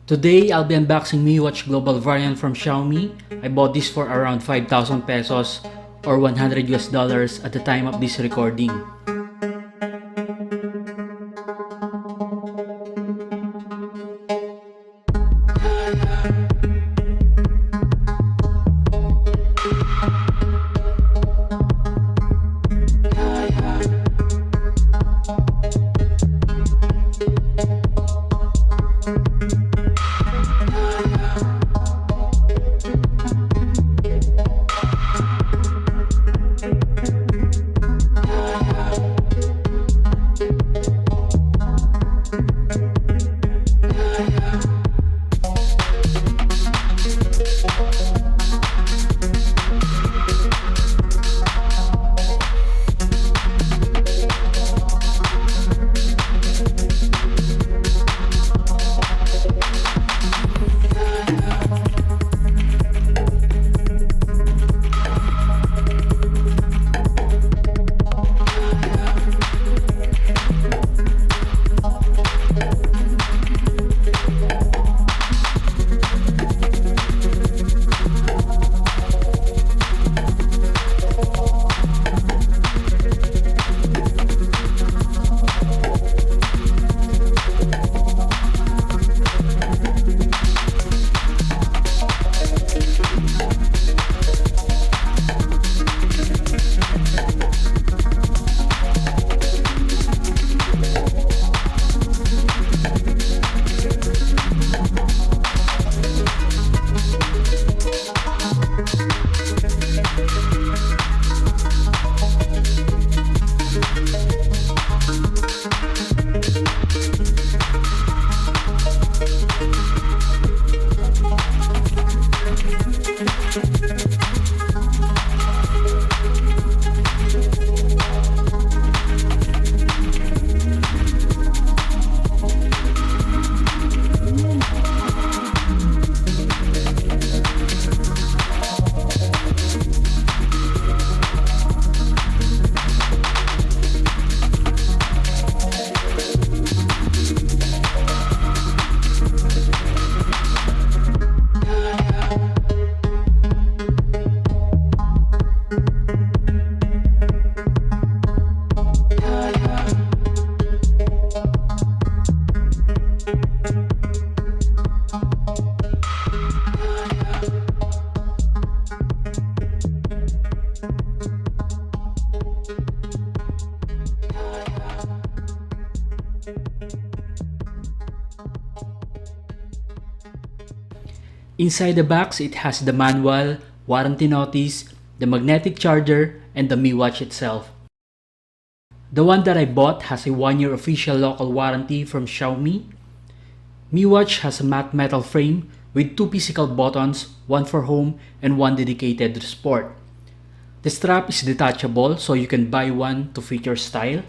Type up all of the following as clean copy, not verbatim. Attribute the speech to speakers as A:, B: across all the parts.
A: Today, I'll be unboxing Mi Watch Global variant from Xiaomi. I bought this for around 5,000 pesos or 100 US dollars at the time of this recording. Inside the box, it has the manual, warranty notice, the magnetic charger, and the Mi Watch itself. The one that I bought has a 1-year official local warranty from Xiaomi. Mi Watch has a matte metal frame with 2 physical buttons, one for home and one dedicated to sport. The strap is detachable so you can buy one to fit your style.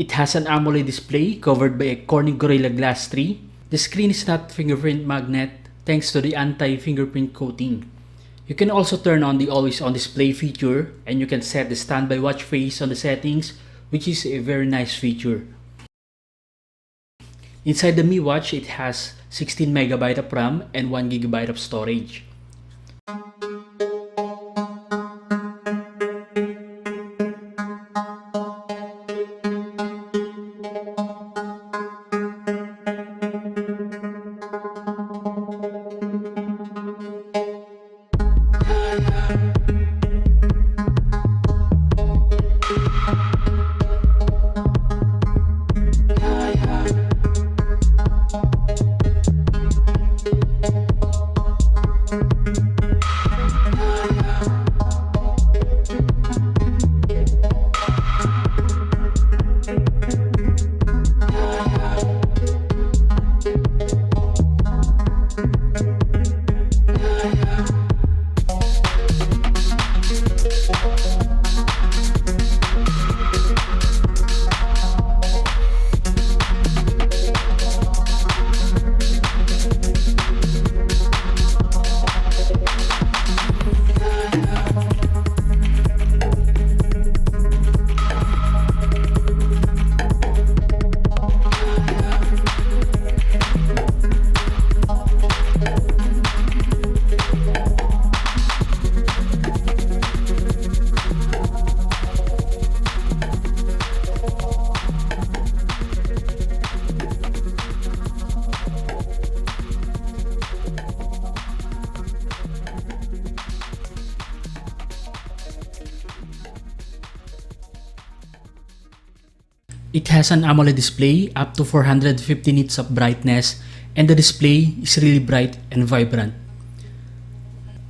A: It has an AMOLED display covered by a Corning Gorilla Glass 3. The screen is not fingerprint magnet thanks to the anti-fingerprint coating. You can also turn on the always on display feature and you can set the standby watch face on the settings, which is a very nice feature. Inside the Mi Watch, it has 16MB of RAM and 1GB of storage. It has an AMOLED display up to 450 nits of brightness, and the display is really bright and vibrant.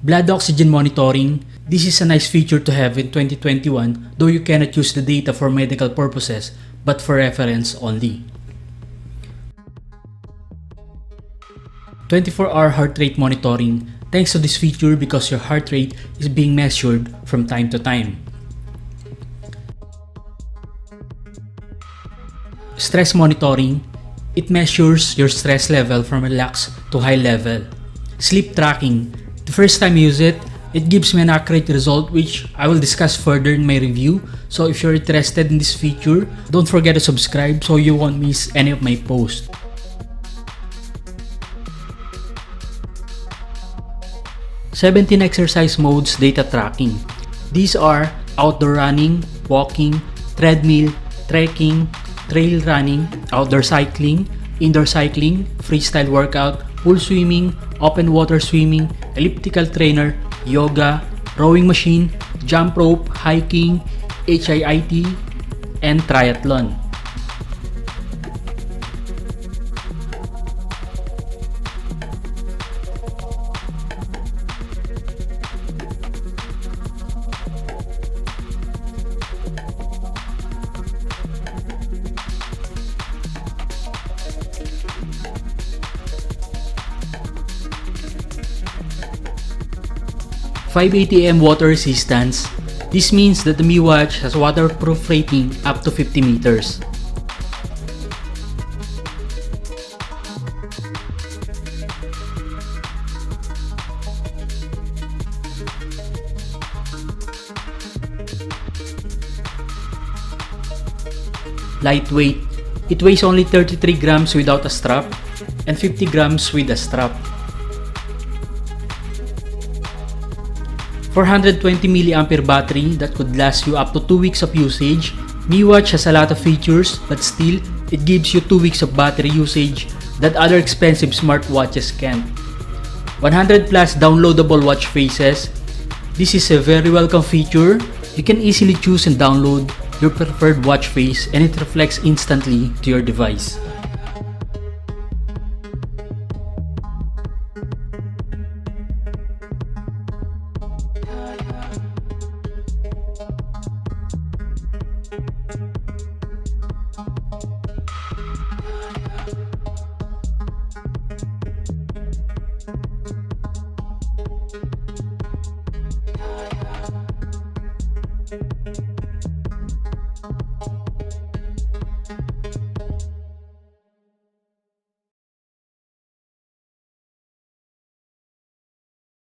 A: Blood oxygen monitoring. This is a nice feature to have in 2021, though you cannot use the data for medical purposes, but for reference only. 24-hour heart rate monitoring. Thanks to this feature because your heart rate is being measured from time to time. Stress monitoring. It measures your stress level from relaxed to high level. Sleep tracking. The first time I use it, it gives me an accurate result which I will discuss further in my review. So if you're interested in this feature, don't forget to subscribe so you won't miss any of my posts. "17 exercise modes data tracking. These are outdoor running, walking, treadmill, trekking, trail running, outdoor cycling, indoor cycling, freestyle workout, pool swimming, open water swimming, elliptical trainer, yoga, rowing machine, jump rope, hiking, HIIT, and triathlon." 580 mm water resistance. This means that the Mi Watch has waterproof rating up to 50 meters. Lightweight. It weighs only 33 grams without a strap and 50 grams with a strap. 420 mAh battery that could last you up to 2 weeks of usage. Mi Watch has a lot of features, but still, it gives you 2 weeks of battery usage that other expensive smartwatches can't. 100 plus downloadable watch faces. This is a very welcome feature. You can easily choose and download your preferred watch face and it reflects instantly to your device.